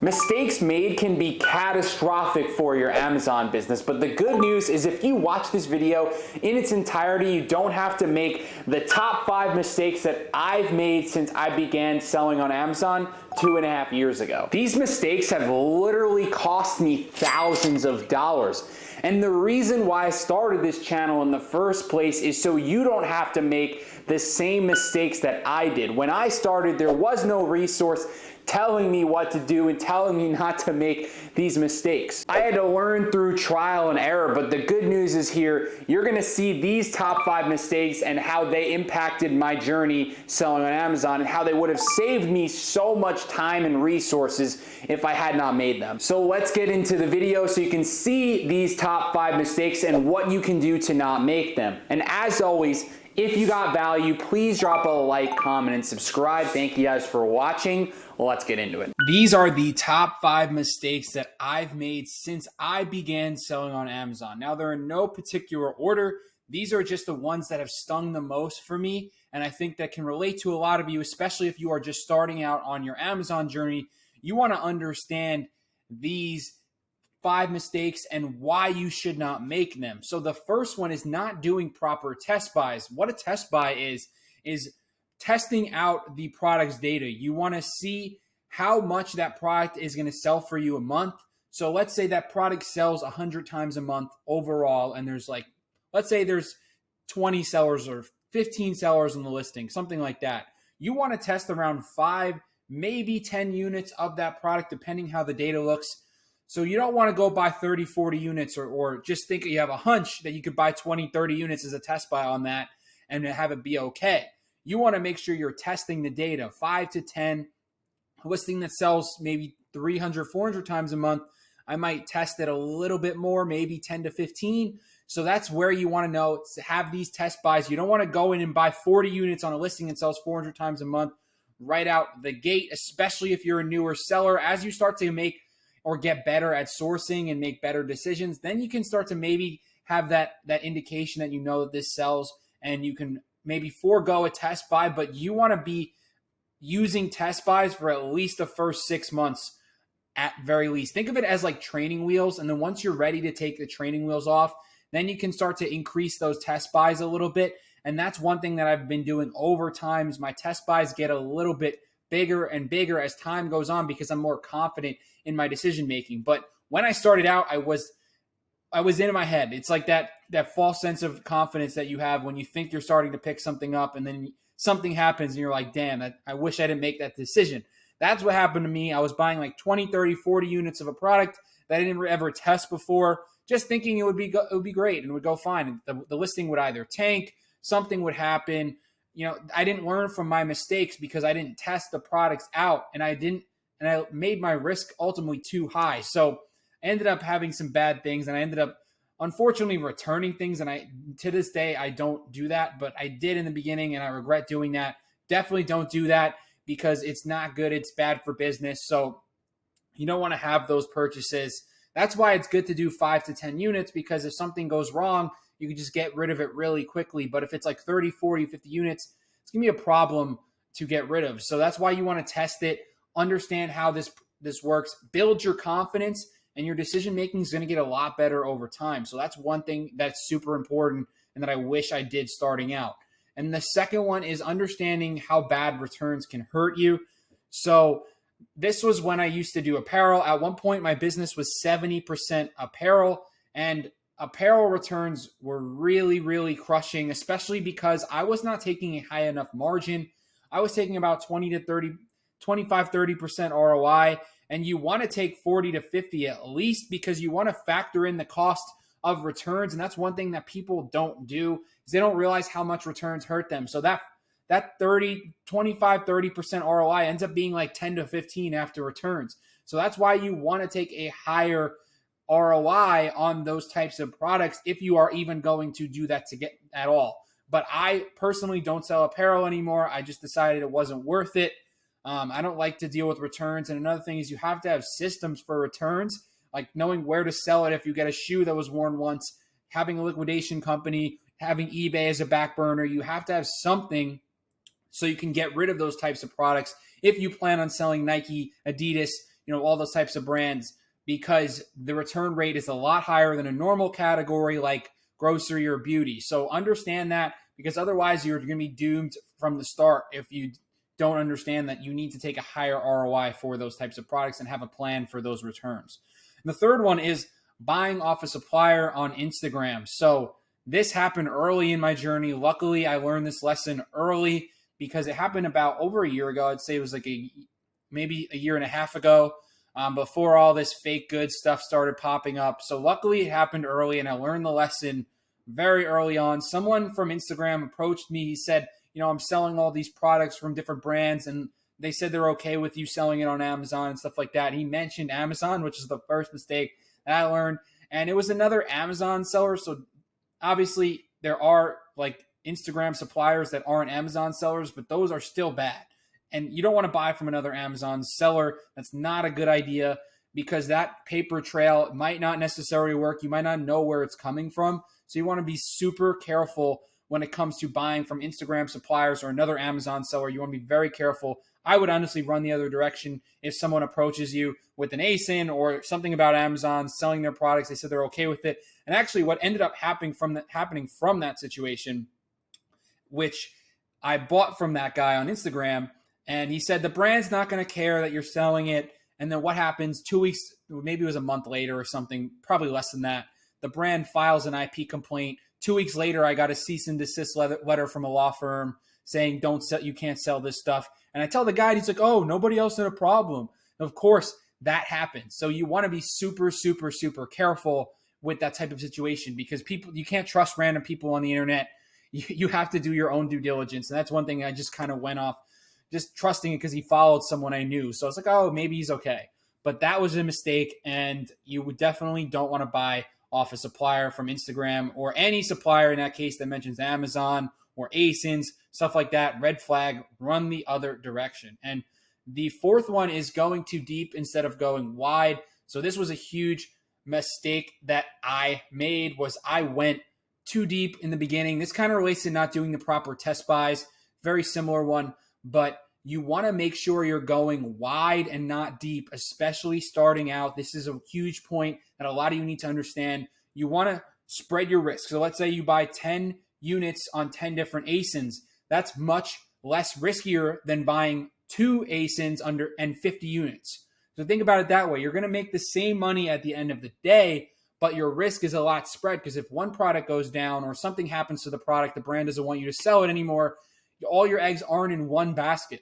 Mistakes made can be catastrophic for your Amazon business, but the good news is if you watch this video in its entirety, you don't have to make the top 5 mistakes that I've made since I began selling on Amazon 2.5 years ago. These mistakes have literally cost me thousands of dollars. And the reason why I started this channel in the first place is so you don't have to make the same mistakes that I did. When I started, there was no resource telling me what to do and telling me not to make these mistakes. I had to learn through trial and error, but the good news is here, you're gonna see these top 5 mistakes and how they impacted my journey selling on Amazon and how they would have saved me so much time and resources if I had not made them. So let's get into the video so you can see these top 5 mistakes and what you can do to not make them. And as always, if you got value, please drop a like, comment, and subscribe. Thank you guys for watching. Let's get into it. These are the top 5 mistakes that I've made since I began selling on Amazon. Now, they're in no particular order. These are just the ones that have stung the most for me, and I think that can relate to a lot of you, especially if you are just starting out on your Amazon journey. You want to understand these 5 mistakes and why you should not make them. So the first one is not doing proper test buys. What a test buy is testing out the product's data. You want to see how much that product is going to sell for you a month. So let's say that product sells 100 times a month overall, and there's like, let's say there's 20 sellers or 15 sellers on the listing, something like that. You want to test around 5, maybe 10 units of that product, depending how the data looks. So you don't want to go buy 30, 40 units or just think you have a hunch that you could buy 20, 30 units as a test buy on that and have it be okay. You want to make sure you're testing the data, 5 to 10. A listing that sells maybe 300, 400 times a month, I might test it a little bit more, maybe 10 to 15. So that's where you want to know to have these test buys. You don't want to go in and buy 40 units on a listing that sells 400 times a month right out the gate, especially if you're a newer seller. As you start to make or get better at sourcing and make better decisions, then you can start to maybe have that indication that you know that this sells, and you can maybe forego a test buy, but you want to be using test buys for at least the first 6 months at very least. Think of it as like training wheels, and then once you're ready to take the training wheels off, then you can start to increase those test buys a little bit. And that's one thing that I've been doing over time is my test buys get a little bit bigger and bigger as time goes on because I'm more confident in my decision making. But when I started out, I was in my head. It's like that false sense of confidence that you have when you think you're starting to pick something up and then something happens and you're like, damn, I wish I didn't make that decision. That's what happened to me. I was buying like 20, 30, 40 units of a product that I didn't ever test before, just thinking it would be great and it would go fine. And the listing would either tank, something would happen. You know, I didn't learn from my mistakes because I didn't test the products out, and I made my risk ultimately too high. So I ended up having some bad things, and I ended up unfortunately returning things. And to this day, I don't do that, but I did in the beginning and I regret doing that. Definitely don't do that because it's not good. It's bad for business. So you don't want to have those purchases. That's why it's good to do 5 to 10 units, because if something goes wrong, you can just get rid of it really quickly. But if it's like 30, 40, 50 units, it's going to be a problem to get rid of. So that's why you want to test it, understand how this works, build your confidence, and your decision-making is going to get a lot better over time. So that's one thing that's super important and that I wish I did starting out. And the second one is understanding how bad returns can hurt you. So this was when I used to do apparel. At one point, my business was 70% apparel, and apparel returns were really, really crushing, especially because I was not taking a high enough margin. I was taking about 25-30% ROI, and you want to take 40 to 50 at least, because you want to factor in the cost of returns. And that's one thing that people don't do, is they don't realize how much returns hurt them. So that 25-30% ROI ends up being like 10 to 15 after returns. So that's why you want to take a higher ROI on those types of products if you are even going to do that to get at all. But I personally don't sell apparel anymore. I just decided it wasn't worth it. I don't like to deal with returns. And another thing is you have to have systems for returns, like knowing where to sell it if you get a shoe that was worn once, having a liquidation company, having eBay as a back burner. You have to have something so you can get rid of those types of products. If you plan on selling Nike, Adidas, all those types of brands, because the return rate is a lot higher than a normal category like grocery or beauty. So understand that, because otherwise you're going to be doomed from the start if you don't understand that you need to take a higher ROI for those types of products and have a plan for those returns. And the third one is buying off a supplier on Instagram. So this happened early in my journey. Luckily, I learned this lesson early because it happened about over a year ago. I'd say it was like maybe a year and a half ago, before all this fake goods stuff started popping up. So luckily it happened early, and I learned the lesson very early on. Someone from Instagram approached me. He said, I'm selling all these products from different brands, and they said they're okay with you selling it on Amazon and stuff like that. He mentioned Amazon, which is the first mistake that I learned. And it was another Amazon seller. So obviously there are like Instagram suppliers that aren't Amazon sellers, but those are still bad. And you don't want to buy from another Amazon seller. That's not a good idea, because that paper trail might not necessarily work. You might not know where it's coming from. So you want to be super careful when it comes to buying from Instagram suppliers or another Amazon seller. You want to be very careful. I would honestly run the other direction. If someone approaches you with an ASIN or something about Amazon selling their products, they said they're okay with it. And actually what ended up happening from that situation, which I bought from that guy on Instagram, and he said the brand's not going to care that you're selling it. And then what happens 2 weeks, maybe it was a month later or something, probably less than that, the brand files an IP complaint. 2 weeks later, I got a cease and desist letter from a law firm saying, you can't sell this stuff. And I tell the guy, he's like, oh, nobody else had a problem. Of course, that happens. So you want to be super, super, super careful with that type of situation, because you can't trust random people on the internet. You have to do your own due diligence. And that's one thing I just kind of went off, just trusting it because he followed someone I knew. So I was like, oh, maybe he's okay. But that was a mistake, and you definitely don't want to buy off a supplier from Instagram, or any supplier in that case that mentions Amazon or ASINs, stuff like that. Red flag, run the other direction. And the fourth one is going too deep instead of going wide. So this was a huge mistake that I made, was I went too deep in the beginning. This kind of relates to not doing the proper test buys, very similar one, but you want to make sure you're going wide and not deep, especially starting out. This is a huge point that a lot of you need to understand. You want to spread your risk. So let's say you buy 10 units on 10 different ASINs. That's much less riskier than buying 2 ASINs and 50 units. So think about it that way. You're going to make the same money at the end of the day, but your risk is a lot spread, because if one product goes down or something happens to the product, the brand doesn't want you to sell it anymore, all your eggs aren't in one basket.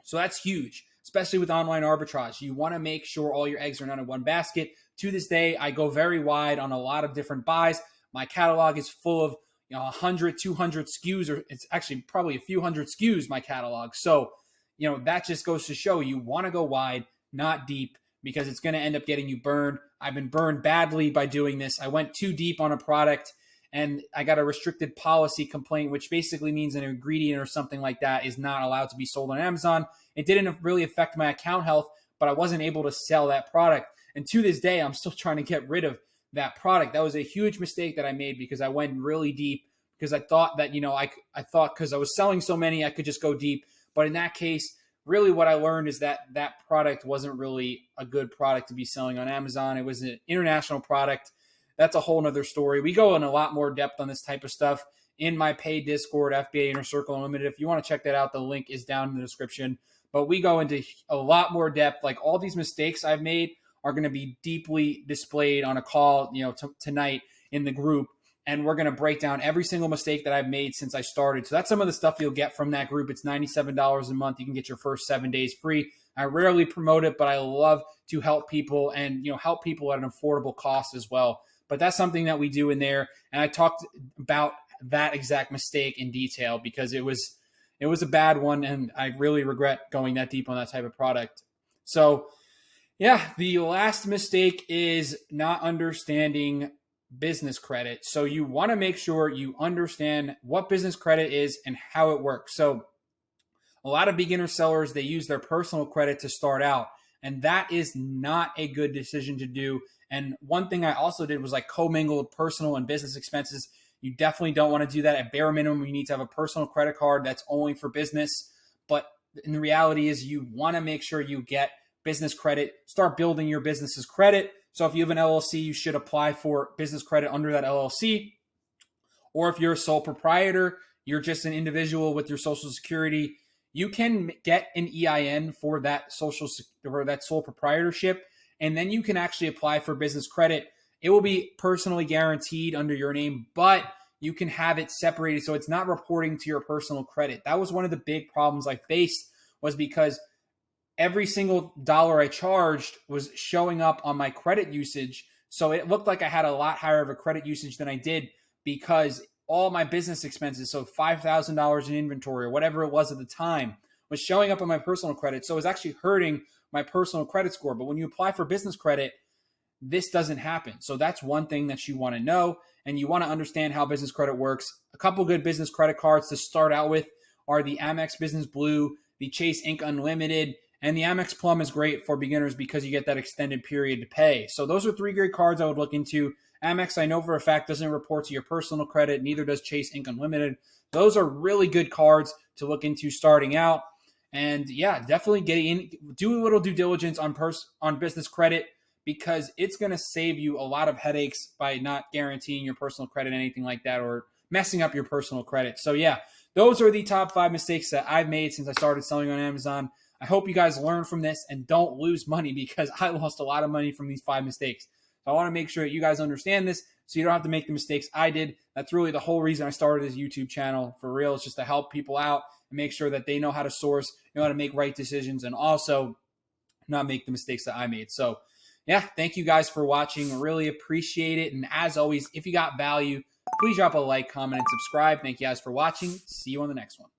So that's huge, especially with online arbitrage. You want to make sure all your eggs are not in one basket. To this day, I go very wide on a lot of different buys. My catalog is full of 100, 200 SKUs, or it's actually probably a few hundred SKUs, my catalog. So, that just goes to show you want to go wide, not deep, because it's going to end up getting you burned. I've been burned badly by doing this. I went too deep on a product, and I got a restricted policy complaint, which basically means an ingredient or something like that is not allowed to be sold on Amazon. It didn't really affect my account health, but I wasn't able to sell that product. And to this day, I'm still trying to get rid of that product. That was a huge mistake that I made, because I went really deep, because I thought that, I thought because I was selling so many, I could just go deep. But in that case, really what I learned is that that product wasn't really a good product to be selling on Amazon. It was an international product. That's a whole nother story. We go in a lot more depth on this type of stuff in my paid Discord, FBA Inner Circle Unlimited. If you want to check that out, the link is down in the description. But we go into a lot more depth. Like, all these mistakes I've made are going to be deeply displayed on a call, tonight in the group. And we're going to break down every single mistake that I've made since I started. So that's some of the stuff you'll get from that group. It's $97 a month. You can get your first 7 days free. I rarely promote it, but I love to help people, and help people at an affordable cost as well. But that's something that we do in there. And I talked about that exact mistake in detail, because it was a bad one, and I really regret going that deep on that type of product. So yeah, the last mistake is not understanding business credit. So you want to make sure you understand what business credit is and how it works. So a lot of beginner sellers, they use their personal credit to start out, and that is not a good decision to do. And one thing I also did was commingled personal and business expenses. You definitely don't want to do that. At bare minimum, you need to have a personal credit card that's only for business. But in the reality is, you want to make sure you get business credit, start building your business's credit. So if you have an LLC, you should apply for business credit under that LLC. Or if you're a sole proprietor, you're just an individual with your social security, you can get an EIN for that sole proprietorship, and then you can actually apply for business credit. It will be personally guaranteed under your name, but you can have it separated so it's not reporting to your personal credit. That was one of the big problems I faced, was because every single dollar I charged was showing up on my credit usage. So it looked like I had a lot higher of a credit usage than I did, because all my business expenses, so $5,000 in inventory or whatever it was at the time, was showing up on my personal credit. So it was actually hurting my personal credit score. But when you apply for business credit, this doesn't happen. So that's one thing that you want to know, and you want to understand how business credit works. A couple good business credit cards to start out with are the Amex Business Blue, the Chase Ink Unlimited, and the Amex Plum is great for beginners because you get that extended period to pay. So those are 3 great cards I would look into. Amex, I know for a fact, doesn't report to your personal credit. Neither does Chase Ink Unlimited. Those are really good cards to look into starting out. And yeah, definitely do a little due diligence on business credit, because it's going to save you a lot of headaches by not guaranteeing your personal credit, anything like that, or messing up your personal credit. So yeah, those are the top 5 mistakes that I've made since I started selling on Amazon. I hope you guys learn from this and don't lose money, because I lost a lot of money from these 5 mistakes. So I want to make sure that you guys understand this so you don't have to make the mistakes I did. That's really the whole reason I started this YouTube channel, for real. It's just to help people out and make sure that they know how to source, know how to make right decisions, and also not make the mistakes that I made. So yeah, thank you guys for watching. I really appreciate it. And as always, if you got value, please drop a like, comment, and subscribe. Thank you guys for watching. See you on the next one.